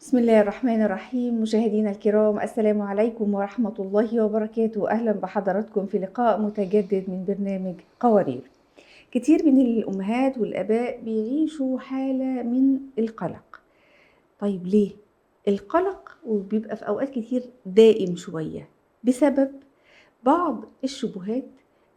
بسم الله الرحمن الرحيم. مشاهدينا الكرام، السلام عليكم ورحمة الله وبركاته. أهلا بحضراتكم في لقاء متجدد من برنامج قوارير. كتير من الأمهات والآباء بيعيشوا حالة من القلق. طيب ليه؟ القلق وبيبقى في أوقات كتير دائم شوية بسبب بعض الشبهات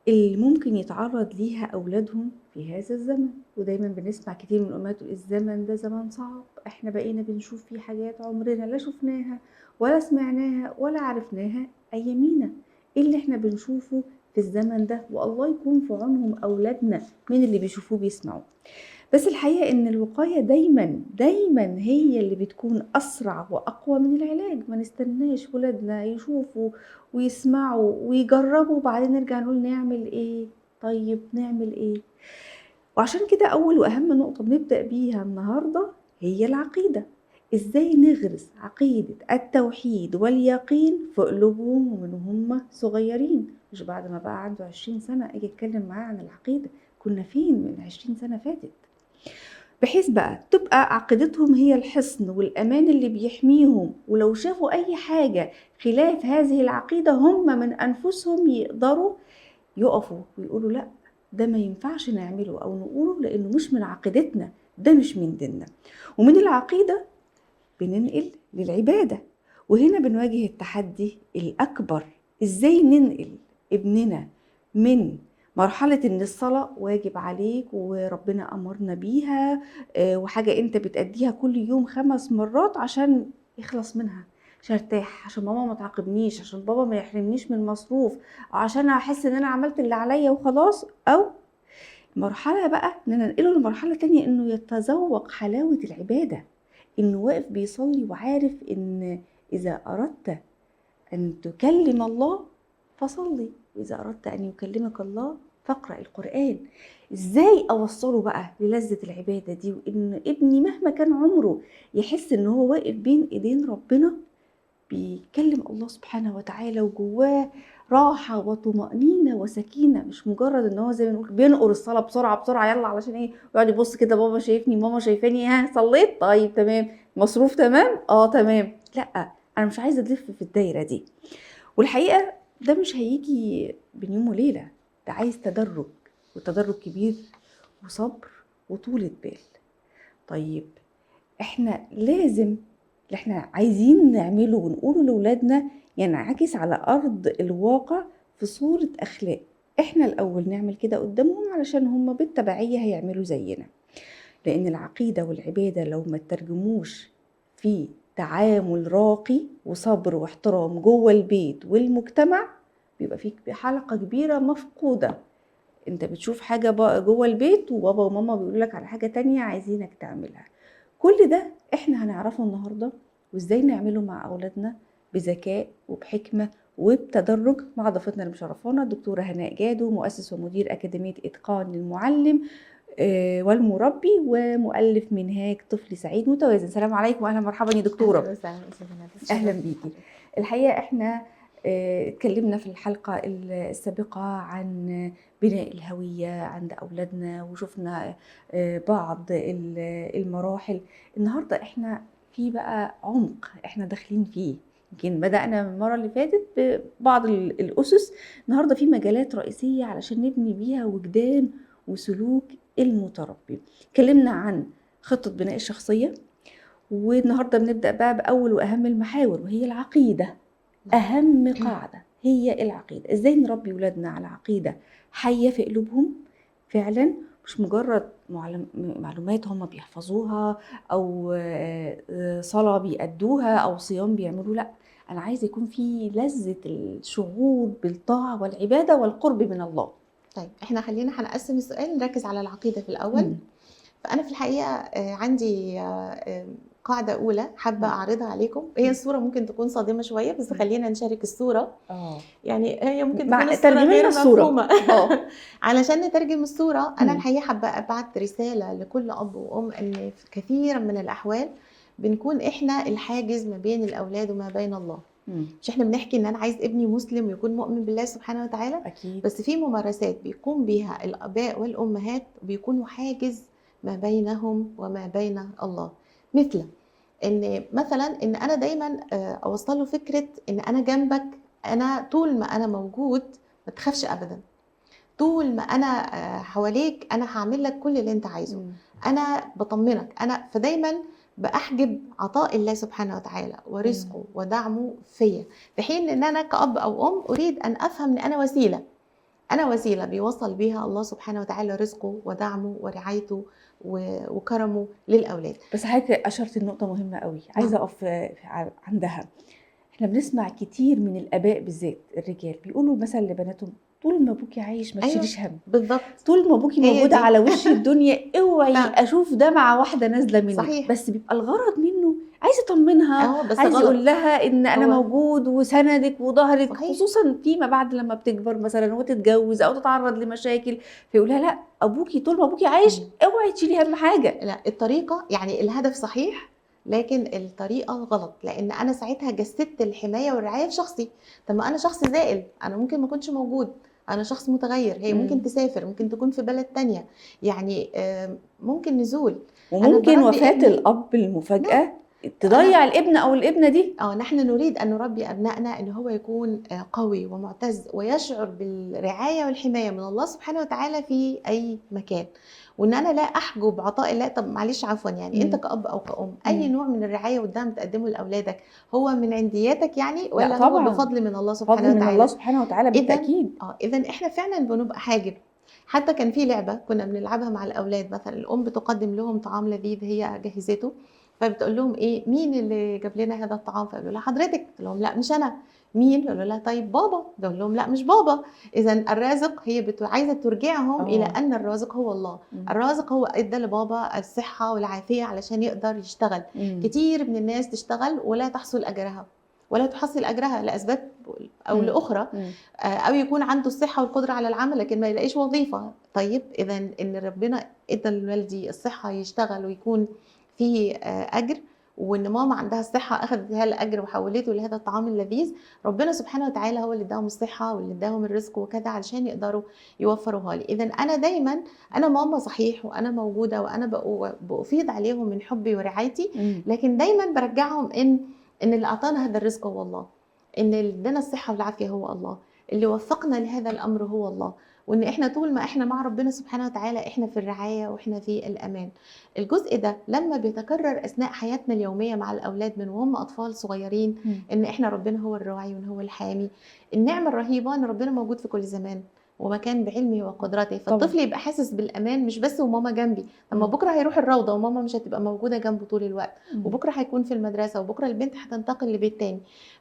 اللي ممكن يتعرض ليها أولادهم في هذا الزمن. ودايما بنسمع كتير من الأمهات تقول الزمن ده زمن صعب، احنا بقينا بنشوف فيه حاجات عمرنا لا شفناها ولا سمعناها ولا عرفناها أيامينا. ايه اللي احنا بنشوفه في الزمن ده؟ والله يكون في عونهم أولادنا من اللي بيشوفوه بيسمعوه. بس الحقيقة ان الوقاية دايما هي اللي بتكون اسرع واقوى من العلاج. ما نستناش ولادنا يشوفوا ويسمعوا ويجربوا وبعدين نرجع نقول نعمل ايه. طيب نعمل ايه؟ وعشان كده اول واهم نقطة بنبدأ بيها النهاردة هي العقيدة. ازاي نغرس عقيدة التوحيد واليقين في قلوبهم ومن هم صغيرين، مش بعد ما بقى عنده 20 سنة اجي اتكلم معاه عن العقيدة. كنا فين من 20 سنة فاتت؟ بحيث بقى تبقى عقيدتهم هي الحصن والأمان اللي بيحميهم، ولو شافوا أي حاجة خلاف هذه العقيدة هم من أنفسهم يقدروا يقفوا ويقولوا لأ، ده ما ينفعش نعمله أو نقوله لأنه مش من عقيدتنا، ده مش من ديننا. ومن العقيدة بننقل للعبادة، وهنا بنواجه التحدي الأكبر. إزاي ننقل ابننا من مرحلة إن الصلاة واجب عليك وربنا أمرنا بيها، وحاجة أنت بتأديها كل يوم 5 مرات عشان يخلص منها، عشان ارتاح، عشان ماما ما تعاقبنيش، عشان بابا ما يحرمنيش من المصروف، أو عشان أحس إن أنا عملت اللي عليا وخلاص. أو مرحلة بقى إن ننقله لمرحلة تانية إنه يتذوق حلاوة العبادة، إنه واقف بيصلي وعارف إن إذا أردت أن تكلم الله فصلي، وإذا أردت أن يكلمك الله فاقرأ القرآن. إزاي أوصله بقى للذة العبادة دي، وإن ابني مهما كان عمره يحس إن هو واقف بين إيدين ربنا بيكلم الله سبحانه وتعالى وجواه راحة وطمأنينة وسكينة، مش مجرد ان هو زي ما بنقول بينقر الصلاة بسرعة بسرعة يلا علشان ايه، ويقعد يبص كده بابا شايفني ماما شايفاني، ها صليت طيب تمام، مصروف تمام تمام. لا، انا مش عايزة الف في الدايرة دي. والحقيقة ده مش هيجي بين يوم وليلة، ده عايز تدرج، وتدرج كبير وصبر وطولة بال. طيب احنا لازم اللي احنا عايزين نعمله ونقوله لأولادنا ينعكس على أرض الواقع في صورة أخلاق. احنا الأول نعمل كده قدامهم علشان هم بالتبعية هيعملوا زينا. لأن العقيدة والعبادة لو ما ترجموش في تعامل راقي وصبر واحترام جوه البيت والمجتمع، بيبقى فيك حلقة كبيرة مفقودة. انت بتشوف حاجة جوه البيت وبابا وماما بيقولوا لك على حاجة تانية عايزينك تعملها. كل ده احنا هنعرفه النهاردة، وازاي نعمله مع اولادنا بذكاء وبحكمة وبتدرج مع ضيفتنا المشرفانة الدكتورة هناء جادو، مؤسس ومدير أكاديمية إتقان للمعلم والمربي ومؤلف منهاج طفل سعيد متوازن. سلام عليكم واهلا مرحبا يا دكتورة. اهلا وسهلا استاذه اهلا ندى. بيكي. الحقيقه احنا اتكلمنا في الحلقه السابقه عن بناء الهويه عند اولادنا، وشفنا بعض المراحل. النهارده احنا في بقى عمق احنا داخلين فيه. يمكن بدأنا من المرة اللي فاتت ببعض الأسس، النهاردة في مجالات رئيسية علشان نبني بيها وجدان وسلوك المتربي. اتكلمنا عن خطة بناء الشخصية، والنهارده بنبدأ بقى بأول وأهم المحاور وهي العقيدة. أهم قاعدة هي العقيدة. إزاي نربي ولادنا على عقيدة حية في قلوبهم فعلا، مش مجرد معلومات هم بيحفظوها أو صلاة بيأدوها أو صيام بيعملوا. لأ، أنا عايزة يكون في لذة الشعور بالطاعة والعبادة والقرب من الله. طيب احنا خلينا هنقسم السؤال نركز على العقيده في الاول. مم. فانا في الحقيقه عندي قاعده اولى حابه اعرضها عليكم. هي الصوره ممكن تكون صادمه شويه، بس خلينا نشارك الصوره. يعني هي ممكن تكون الصوره ترجمي لنا غير الصورة. مفهومه. علشان نترجم الصوره انا مم. الحقيقه حابه ابعت رساله لكل اب وام ان في كثير من الاحوال بنكون احنا الحاجز ما بين الاولاد وما بين الله. مش احنا بنحكي ان انا عايز ابني مسلم ويكون مؤمن بالله سبحانه وتعالى، أكيد. بس في ممارسات بيقوم بها الاباء والامهات بيكونوا حاجز ما بينهم وما بين الله. مثل ان مثلا ان انا دايما اوصل له فكره ان انا جنبك، انا طول ما انا موجود ما تخافش ابدا، طول ما انا حواليك انا هعمل لك كل اللي انت عايزه، انا بطمنك. انا فدايما باحجب عطاء الله سبحانه وتعالى ورزقه ودعمه فيا، في حين ان انا كأب او ام اريد ان افهم ان انا وسيله، انا وسيله بيوصل بيها الله سبحانه وتعالى رزقه ودعمه ورعايته وكرمه للاولاد. بس حضرتك اشرت لنقطه مهمه قوي، عايزه نعم. اقف عندها. احنا بنسمع كتير من الاباء بالذات الرجال بيقولوا مثلا لبناتهم: طول ما ابوكي عايش ما ايوه تشيليش هم، بالضبط، طول ما ابوكي هي موجوده دي. على وش الدنيا اوعي فعلا اشوف دمعه واحده نازله منك. صحيح. بس بيبقى الغرض منه عايز يطمنها، بس عايز يقول غلط. لها ان انا هو موجود وسندك وظهرك، صحيح. خصوصا فيما بعد لما بتكبر مثلا وتتجوز او تتعرض لمشاكل، فيقول لها: لا، ابوكي طول ما ابوكي عايش مم. اوعي تشيلي هم حاجه. لا، الطريقة يعني الهدف صحيح لكن الطريقة غلط، لأن أنا ساعتها جسدت الحماية والرعاية في شخصي. طب ما أنا شخص زائل، أنا ممكن ما أكونش موجود، أنا شخص متغير، هي ممكن تسافر، ممكن تكون في بلد تانية، يعني ممكن نزول. أنا وممكن بربي وفاة ابني. الأب نعم. المفاجأة أنا تضيع الابن أو الابنة دي. نحن نريد أن نربي أبنائنا أن هو يكون قوي ومعتز ويشعر بالرعاية والحماية من الله سبحانه وتعالى في أي مكان، وإن أنا لا أحجب عطاء الله. طب معلش عفوا، يعني أنت كأب أو كأم أي نوع من الرعاية والدعم تقدمه لأولادك هو من عندياتك يعني، لا ولا هو طبعا، بفضل من الله سبحانه فضل من الله وتعالى؟ سبحانه وتعالى إذا بالتأكيد. إذا إحنا فعلا بنبقى حاجب. حتى كان في لعبة كنا بنلعبها مع الأولاد، مثلا الأم بتقدم لهم طعام لذيذ هي جهزته، فبتقول لهم ايه: مين اللي جاب لنا هذا الطعام؟ فيقولوا لها: حضرتك. تقول لهم: لا مش انا. مين؟ يقولوا لها: طيب بابا. تقول لهم: لا مش بابا. اذا الرازق هي عايزه ترجعهم الى اه. ان الرازق هو الله. مم. الرازق هو ادى لبابا الصحه والعافيه علشان يقدر يشتغل. مم. كتير من الناس تشتغل ولا تحصل اجرها، ولا تحصل اجرها لاسباب او مم. لاخرى، مم. او يكون عنده الصحه والقدره على العمل لكن ما يلاقيش وظيفه. طيب اذا ان ربنا ادى لوالدي الصحه يشتغل ويكون فيه اجر، وان ماما عندها الصحه اخذت هذا الاجر وحولته لهذا الطعام اللذيذ، ربنا سبحانه وتعالى هو اللي اداهم الصحه واللي اداهم الرزق وكذا علشان يقدروا يوفروها لي. اذا انا دايما انا ماما صحيح وانا موجوده وانا بافيض عليهم من حبي ورعايتي، مم. لكن دايما برجعهم ان اللي اعطانا هذا الرزق هو الله، ان اللي ادانا الصحه والعافيه هو الله، اللي وفقنا لهذا الامر هو الله، وان احنا طول ما احنا مع ربنا سبحانه وتعالى احنا في الرعايه واحنا في الامان. الجزء ده لما بيتكرر اثناء حياتنا اليوميه مع الاولاد من وهم اطفال صغيرين، مم. ان احنا ربنا هو الراعي وان هو الحامي، النعمه الرهيبه ان ربنا موجود في كل زمان ومكان بعلمه وقدرته، طبعا. فالطفل يبقى حاسس بالامان مش بس وماما جنبي. لما مم. بكره هيروح الروضه وماما مش هتبقى موجوده جنبه طول الوقت، مم. وبكره هيكون في المدرسه، وبكره البنت هتنتقل لبيت تاني.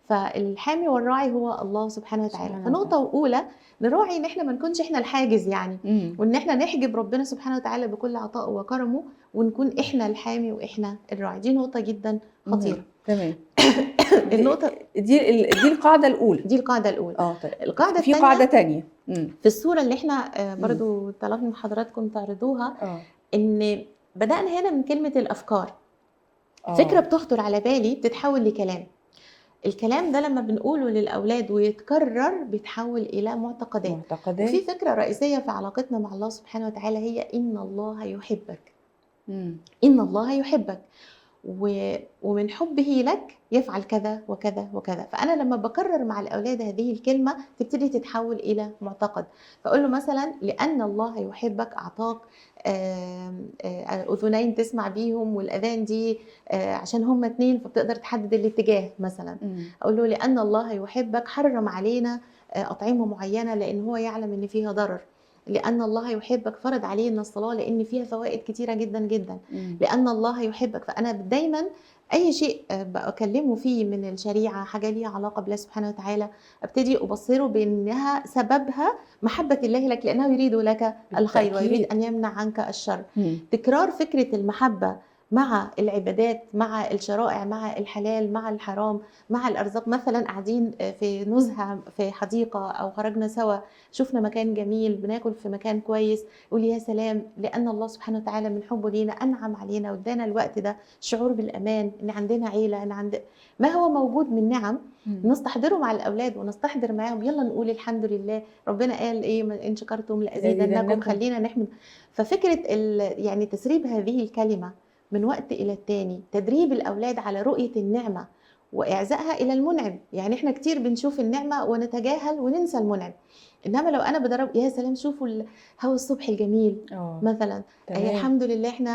فالحامي والراعي هو الله سبحانه وتعالى. سبحان الله. فنقطه اولى نراعي ان احنا ما نكونش احنا الحاجز يعني، مم. وان احنا نحجب ربنا سبحانه وتعالى بكل عطائه وكرمه، ونكون احنا الحامي واحنا الراعي. دي نقطه جدا خطيره. تمام. النقطه دي القاعدة الأولى. دي القاعده الاولى. طيب القاعده في قاعدة الثانيه تانية. في الصوره اللي احنا برضو طلبنا من حضراتكم تعرضوها، ان بدانا هنا من كلمه الافكار. فكره بتخطر على بالي بتتحول لكلام، الكلام ده لما بنقوله للأولاد ويتكرر بيتحول إلى معتقدات. وفي فكرة رئيسية في علاقتنا مع الله سبحانه وتعالى هي إن الله يحبك. إن الله يحبك، ومن حبه لك يفعل كذا وكذا وكذا. فأنا لما بكرر مع الأولاد هذه الكلمة تبتدي تتحول إلى معتقد. فأقول له مثلا: لأن الله يحبك أعطاك أذنين تسمع بيهم، والأذان دي عشان هم 2 فبتقدر تحدد الاتجاه مثلا. أقول له: لأن الله يحبك حرم علينا أطعمة معينة لأن هو يعلم إن فيها ضرر. لأن الله يحبك فرض علينا الصلاة لأن فيها فوائد كتيرة جدا جدا. لأن الله يحبك. فأنا دايما أي شيء بكلمه فيه من الشريعة حاجة ليها علاقة بالله سبحانه وتعالى أبتدي أبصره بأنها سببها محبة الله لك، لأنه يريد لك الخير ويريد أن يمنع عنك الشر. تكرار فكرة المحبة مع العبادات، مع الشرائع، مع الحلال، مع الحرام، مع الأرزاق. مثلا قاعدين في نزهة في حديقة أو خرجنا سوا شفنا مكان جميل بناكل في مكان كويس، قول يا سلام، لأن الله سبحانه وتعالى من حبه لينا أنعم علينا وادانا الوقت ده شعور بالأمان، إن عندنا عيلة، إن ما هو موجود من نعم نستحضره مع الأولاد ونستحضر معاهم. يلا نقول الحمد لله، ربنا قال إيه: إن شكرتم لأزيدنكم. خلينا نحمد. ففكرة يعني تسريب هذه الكلمة من وقت إلى التاني تدريب الأولاد على رؤية النعمة وإعزائها إلى المنعم. يعني إحنا كتير بنشوف النعمة ونتجاهل وننسى المنعم، إنما لو أنا بدرب يا سلام شوفوا الهواء الصبح الجميل مثلا، تمام. الحمد لله إحنا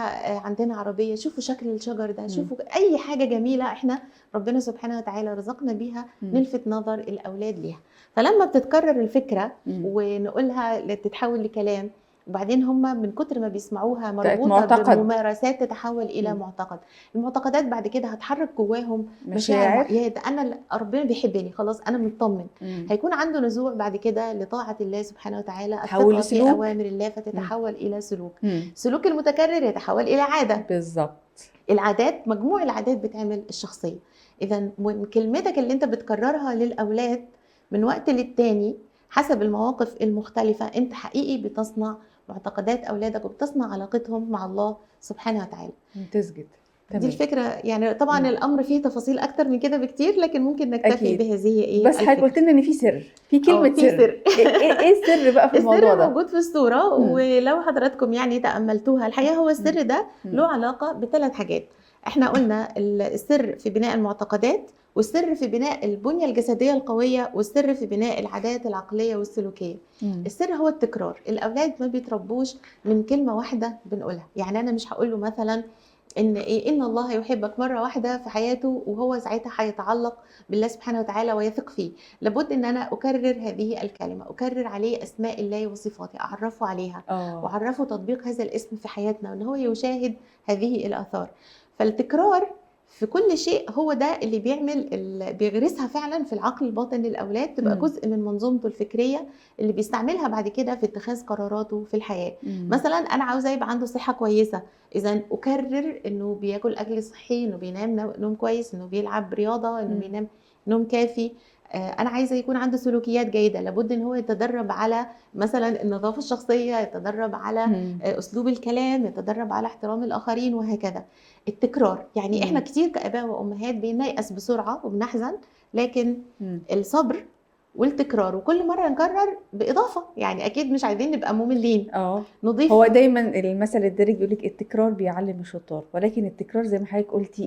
عندنا عربية، شوفوا شكل الشجر ده، مم. شوفوا أي حاجة جميلة إحنا ربنا سبحانه وتعالى رزقنا بيها نلفت نظر الأولاد ليها. فلما بتتكرر الفكرة ونقولها تتحول لكلام، وبعدين هم من كتر ما بيسمعوها مربوطة بممارسات تتحول إلى معتقد. المعتقدات بعد كده هتحرك جواهم مشاعر، يا ده أنا ربنا بيحبني خلاص أنا مطمن. هيكون عنده نزوع بعد كده لطاعة الله سبحانه وتعالى، الثقة في أوامر الله فتتحول إلى سلوك. سلوك المتكرر يتحول إلى عادة. بالظبط. العادات، مجموع العادات بتعمل الشخصية. إذا من كلمتك اللي أنت بتكررها للأولاد من وقت للتاني حسب المواقف المختلفة، أنت حقيقي بتصنع معتقدات أولادك وبتصنع علاقتهم مع الله سبحانه وتعالى. ممتاز جدا. دي الفكرة. يعني طبعا الأمر فيه تفاصيل أكتر من كده بكتير، لكن ممكن نكتفي بهذه بس حضرتك قلت لنا إن في سر، في كلمة سر. إيه السر بقى في الموضوع ده؟ السر موجود في الصورة، ولو حضراتكم يعني تأملتوها الحقيقة هو السر ده له علاقة بثلاث حاجات. احنا قلنا السر في بناء المعتقدات، والسر في بناء البنية الجسدية القوية، والسر في بناء العادات العقلية والسلوكية. السر هو التكرار. الأولاد ما بيتربوش من كلمة واحدة بنقولها. يعني أنا مش هقول له مثلا إن الله يحبك مرة واحدة في حياته وهو ساعتها هيتعلق بالله سبحانه وتعالى ويثق فيه. لابد ان انا اكرر هذه الكلمة، اكرر عليه اسماء الله وصفاته، اعرفه عليها واعرفه تطبيق هذا الاسم في حياتنا، وان هو يشاهد هذه الاثار. فالتكرار في كل شيء هو ده اللي بيغرسها فعلا في العقل الباطن للاولاد، تبقى جزء من منظومته الفكريه اللي بيستعملها بعد كده في اتخاذ قراراته في الحياه. مثلا انا عاوزه يبقى عنده صحه كويسه، اذا اكرر انه بياكل اكل صحي، انه بينام نوم كويس، انه بيلعب رياضه، انه بينام نوم كافي. انا عايزه يكون عنده سلوكيات جيده، لابد ان هو يتدرب على مثلا النظافه الشخصيه، يتدرب على اسلوب الكلام، يتدرب على احترام الاخرين، وهكذا. التكرار. يعني احنا كتير كاباء وامهات بنيأس بسرعه وبنحزن، لكن الصبر والتكرار وكل مره نكرر باضافه. يعني اكيد مش عايزين نبقى مملين، نضيف. هو دايما المثل الدارج بيقول لك التكرار بيعلم الشطار، ولكن التكرار زي ما حضرتك قلتي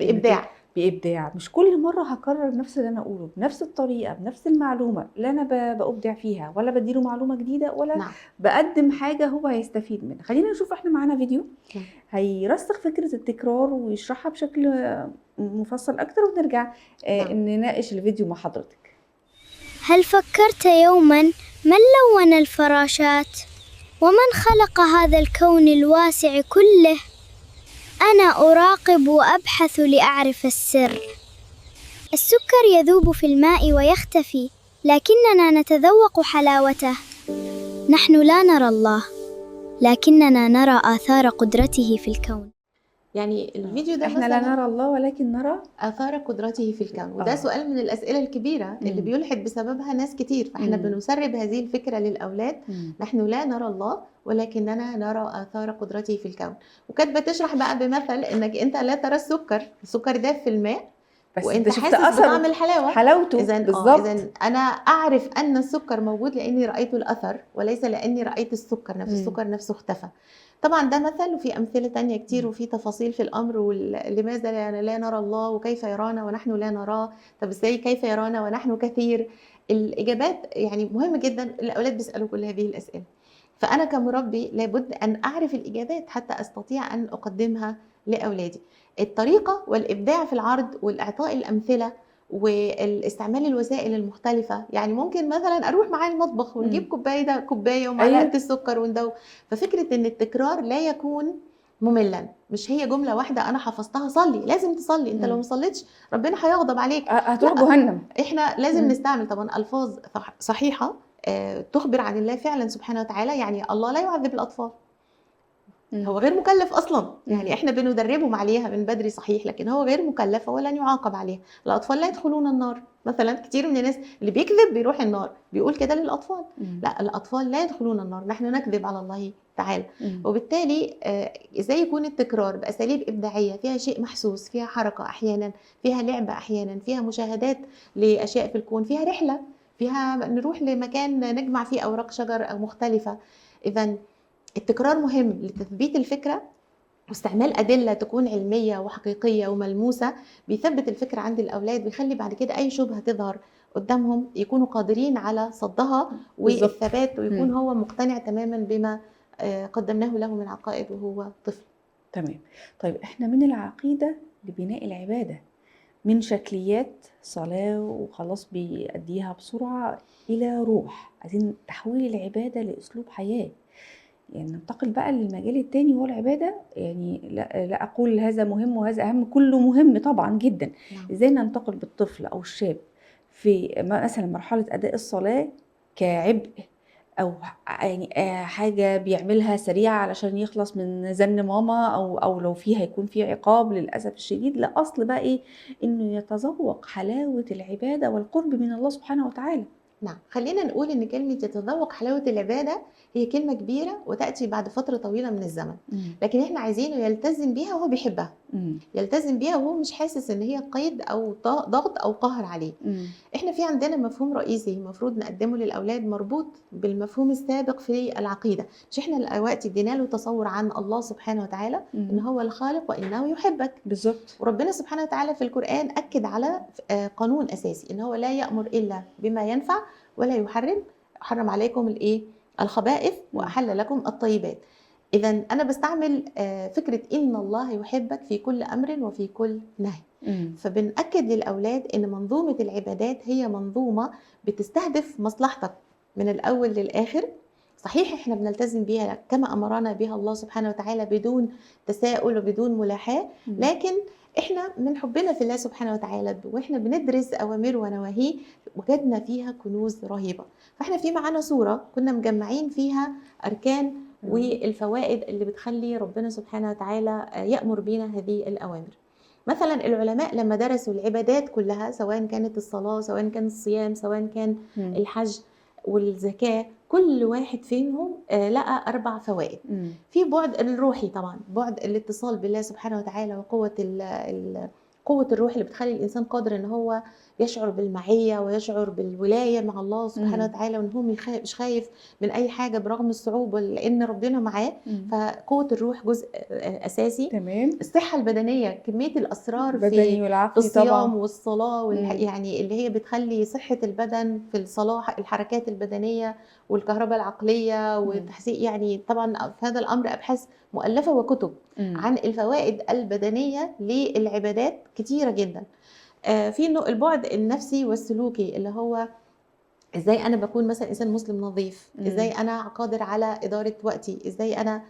بإبداع. مش كل مرة هكرر نفس اللي أنا أقوله بنفس الطريقة بنفس المعلومة، لا أنا بأبدع فيها ولا بديله معلومة جديدة ولا بقدم حاجة هو هيستفيد منها. خلينا نشوف، احنا معانا فيديو هيرسخ فكرة التكرار ويشرحها بشكل مفصل أكتر، ونرجع نناقش الفيديو مع حضرتك. هل فكرت يوما من لون الفراشات؟ ومن خلق هذا الكون الواسع كله؟ أنا أراقب وأبحث لأعرف السر. السكر يذوب في الماء ويختفي، لكننا نتذوق حلاوته. نحن لا نرى الله، لكننا نرى آثار قدرته في الكون. يعني الفيديو ده احنا لا نرى الله ولكن نرى آثار قدرته في الكون، وده سؤال من الأسئلة الكبيرة اللي بيلحد بسببها ناس كتير. فاحنا بنسرب هذه الفكرة للأولاد، نحن لا نرى الله ولكننا نرى آثار قدرته في الكون. وكانت بتشرح بقى بمثل انك انت لا ترى السكر داب في الماء، بس وانت حاسس بطعم حلاوته. إذن انا اعرف ان السكر موجود لاني رأيت الأثر، وليس لاني رأيت السكر نفسه. السكر نفسه اختفى. طبعا ده مثل، وفي أمثلة تانية كتير، وفي تفاصيل في الأمر. ولماذا لا نرى الله وكيف يرانا ونحن لا نراه؟ طب ازاي كيف يرانا ونحن كثير؟ الإجابات يعني مهمة جدا. الأولاد بيسألوا كل هذه الأسئلة، فأنا كمربي لابد أن أعرف الإجابات حتى أستطيع أن أقدمها لأولادي. الطريقة والإبداع في العرض والإعطاء الأمثلة والاستعمال الوسائل المختلفة. يعني ممكن مثلا أروح معاه المطبخ ونجيب كوباية ومعلقة السكر وندوب. ففكرة إن التكرار لا يكون مملا. مش هي جملة واحدة أنا حفظتها صلي، لازم تصلي. أنت لو ما صليتش ربنا هيغضب عليك، هتروح جهنم. إحنا لازم نستعمل طبعا ألفاظ صحيحة تخبر عن الله فعلا سبحانه وتعالى. يعني الله لا يعذب الأطفال، هو غير مكلف اصلا. يعني احنا بندربهم عليها من بدري صحيح، لكن هو غير مكلف ولن يعاقب عليها. الاطفال لا يدخلون النار مثلا. كتير من الناس اللي بيكذب بيروح النار بيقول كده للاطفال. لا، الاطفال لا يدخلون النار، نحن نكذب على الله تعالى. وبالتالي ازاي يكون التكرار باساليب ابداعيه فيها شيء محسوس، فيها حركه احيانا، فيها لعبه احيانا، فيها مشاهدات لاشياء في الكون، فيها رحله، فيها نروح لمكان نجمع فيه اوراق شجر او مختلفه. اذا التكرار مهم لتثبيت الفكرة واستعمال أدلة تكون علمية وحقيقية وملموسة بيثبت الفكرة عند الأولاد، بيخلي بعد كده أي شبهة تظهر قدامهم يكونوا قادرين على صدها بالظبط. والثبات، ويكون هو مقتنع تماما بما قدمناه له من عقائد وهو طفل. تمام. طيب احنا من العقيدة لبناء العبادة، من شكليات صلاة وخلاص بيأديها بسرعة إلى روح، عايزين تحويل العبادة لأسلوب حياة. يعني ننتقل بقى للمجال التاني وهو العبادة. يعني لا أقول هذا مهم وهذا أهم، كله مهم طبعا جدا. نعم. إزاي ننتقل بالطفل أو الشاب في مثلا مرحلة أداء الصلاة كعبء، أو يعني حاجة بيعملها سريعة علشان يخلص من زن ماما، أو لو فيه هيكون فيه عقاب للأسف الشديد، لأصل بقى إيه؟ إنه يتذوق حلاوة العبادة والقرب من الله سبحانه وتعالى. نعم، خلينا نقول إن كلمة يتذوق حلاوة العبادة هي كلمة كبيرة وتأتي بعد فترة طويلة من الزمن، لكن إحنا عايزينه يلتزم بيها وهو بيحبها، يلتزم بيها وهو مش حاسس إن هي قيد أو ضغط أو قهر عليه. إحنا في عندنا مفهوم رئيسي المفروض نقدمه للأولاد مربوط بالمفهوم السابق في العقيدة. مش إحنا دلوقتي ادينا له تصور عن الله سبحانه وتعالى إن هو الخالق وإنه يحبك بالظبط. وربنا سبحانه وتعالى في القرآن أكد على قانون أساسي إن هو لا يأمر إلا بما ينفع ولا يحرم. حرم عليكم الإيه؟ الخبائث وأحل لكم الطيبات. إذا أنا بستعمل فكرة إن الله يحبك في كل أمر وفي كل نهي. فبنأكد للأولاد إن منظومة العبادات هي منظومة بتستهدف مصلحتك من الأول للآخر. صحيح إحنا بنلتزم بيها كما أمرنا بها الله سبحانه وتعالى بدون تساؤل وبدون ملاحاة، لكن إحنا من حبنا في الله سبحانه وتعالى وإحنا بندرس أوامر ونواهيه وجدنا فيها كنوز رهيبة. فإحنا في معانا صورة كنا مجمعين فيها أركان والفوائد اللي بتخلي ربنا سبحانه وتعالى يأمر بنا هذه الأوامر. مثلا العلماء لما درسوا العبادات كلها سواء كانت الصلاة سواء كان الصيام سواء كان الحج والزكاة، كل واحد فيهم لقى 4 فوائد. في بعد الروحي طبعا، بعد الاتصال بالله سبحانه وتعالى وقوة قوة الروح اللي بتخلي الإنسان قادر إن هو يشعر بالمعية ويشعر بالولاية مع الله سبحانه وتعالى، وإن هو مش خايف من أي حاجة برغم الصعوبة لأن ربنا معاه. فقوة الروح جزء أساسي. تمام. الصحة البدنية، كمية الأسرار في الصيام طبعا. والصلاة يعني اللي هي بتخلي صحة البدن في الصلاة، الحركات البدنية والكهرباء العقلية والتحسين. يعني طبعا في هذا الأمر أبحاث مؤلفة وكتب عن الفوائد البدنية للعبادات كتيرة جدا. في البعد النفسي والسلوكي اللي هو ازاي انا بكون مثلا انسان مسلم نظيف، ازاي انا قادر على اداره وقتي، ازاي انا.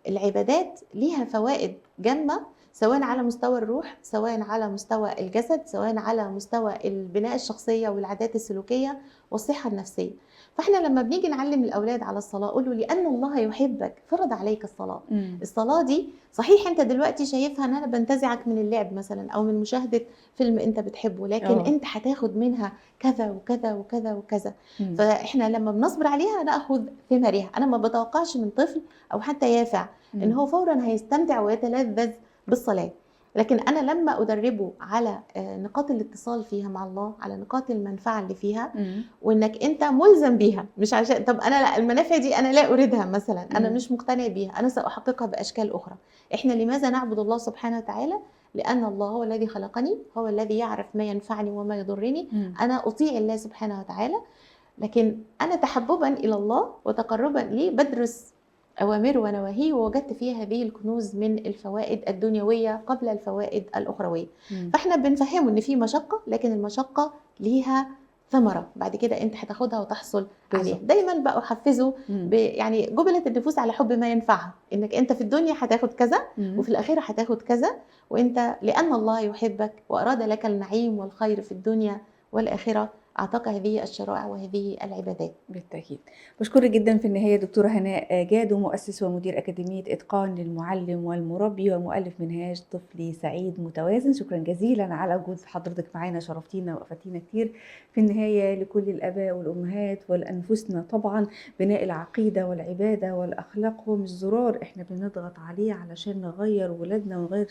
فالعبادات ليها فوائد جامه سواء على مستوى الروح سواء على مستوى الجسد سواء على مستوى البناء الشخصيه والعادات السلوكيه والصحه النفسيه. فاحنا لما بنيجي نعلم الاولاد على الصلاه قول له لان الله يحبك فرض عليك الصلاه. الصلاه دي صحيح انت دلوقتي شايفها ان انا بنتزعك من اللعب مثلا او من مشاهده فيلم انت بتحبه، لكن انت هتاخد منها كذا وكذا وكذا وكذا. فاحنا لما بنصبر عليها ناخذ ثمارها. انا ما بتوقعش من طفل او حتى يافع ان هو فورا هيستمتع ويتلذذ بالصلاه، لكن انا لما ادربه على نقاط الاتصال فيها مع الله، على نقاط المنفعه اللي فيها وانك انت ملزم بيها، مش عشان طب انا لا المنافع دي انا لا اريدها مثلا، انا مش مقتنع بيها، انا ساحققها باشكال اخرى. احنا لماذا نعبد الله سبحانه وتعالى؟ لأن الله هو الذي خلقني، هو الذي يعرف ما ينفعني وما يضرني. أنا أطيع الله سبحانه وتعالى، لكن أنا تحببا إلى الله وتقربا ليه بدرس أوامر ونواهيه ووجدت فيها هذه الكنوز من الفوائد الدنيوية قبل الفوائد الأخروية. فإحنا بنفهمه إن في مشقة، لكن المشقة ليها ثمرة بعد كده أنت هتاخدها وتحصل عليها. دايما بقى أحفزه يعني جبلت النفوس على حب ما ينفعها، إنك أنت في الدنيا هتاخد كذا وفي الآخرة هتاخد كذا، وأنت لأن الله يحبك وأراد لك النعيم والخير في الدنيا والآخرة أعطاك هذه الشرائع وهذه العبادات. بالتأكيد. بشكرك جدا في النهاية دكتورة هناء جادو، مؤسس ومدير أكاديمية إتقان للمعلم والمربي ومؤلف منهاج طفلي سعيد متوازن. شكرا جزيلا على وجود حضرتك معانا، شرفتينا وأفدتينا كتير. في النهاية لكل الآباء والأمهات ولأنفسنا طبعا، بناء العقيدة والعبادة والأخلاق هو مش زرار احنا بنضغط عليه علشان نغير ولادنا ونغير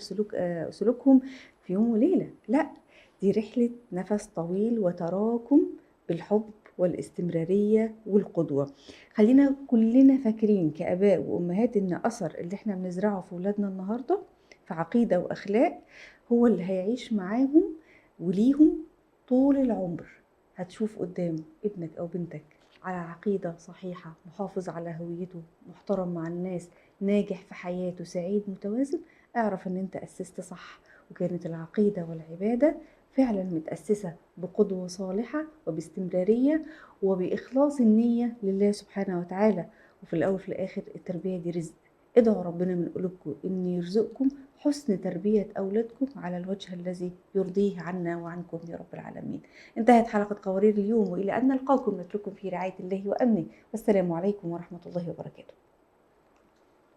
سلوكهم في يوم وليلة، لا، دي رحلة نفس طويل وتراكم بالحب والاستمرارية والقدوة. خلينا كلنا فاكرين كآباء وأمهات إن أثر اللي احنا بنزرعه في ولادنا النهاردة في عقيدة وأخلاق هو اللي هيعيش معاهم وليهم طول العمر. هتشوف قدام ابنك أو بنتك على عقيدة صحيحة، محافظ على هويته، محترم مع الناس، ناجح في حياته، سعيد، متوازن، اعرف ان انت أسست صح، وكانت العقيدة والعبادة فعلا متأسسة بقدوة صالحة وباستمرارية وبإخلاص النية لله سبحانه وتعالى. وفي الأول وفي الآخر التربية دي رزق. ادعوا ربنا من قلوبكم إن يرزقكم حسن تربية أولادكم على الوجه الذي يرضيه عنا وعنكم يا رب العالمين. انتهت حلقة قوارير اليوم، وإلى أن نلقاكم نترككم في رعاية الله وأمنه، والسلام عليكم ورحمة الله وبركاته.